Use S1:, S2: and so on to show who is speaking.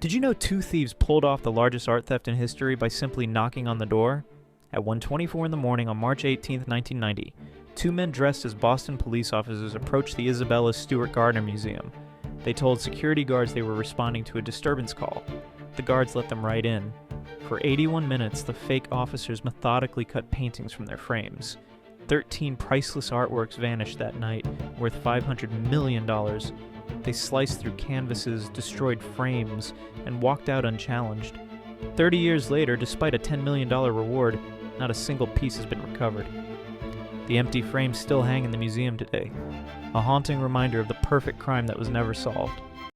S1: Did you know two thieves pulled off the largest art theft in history by simply knocking on the door? At 1:24 in the morning on March 18, 1990, two men dressed as Boston police officers approached the Isabella Stewart Gardner Museum. They told security guards they were responding to a disturbance call. The guards let them right in. For 81 minutes, the fake officers methodically cut paintings from their frames. 13 priceless artworks vanished that night, worth $500 million. They sliced through canvases, destroyed frames, and walked out unchallenged. 30 years later, despite a $10 million reward, not a single piece has been recovered. The empty frames still hang in the museum today, a haunting reminder of the perfect crime that was never solved.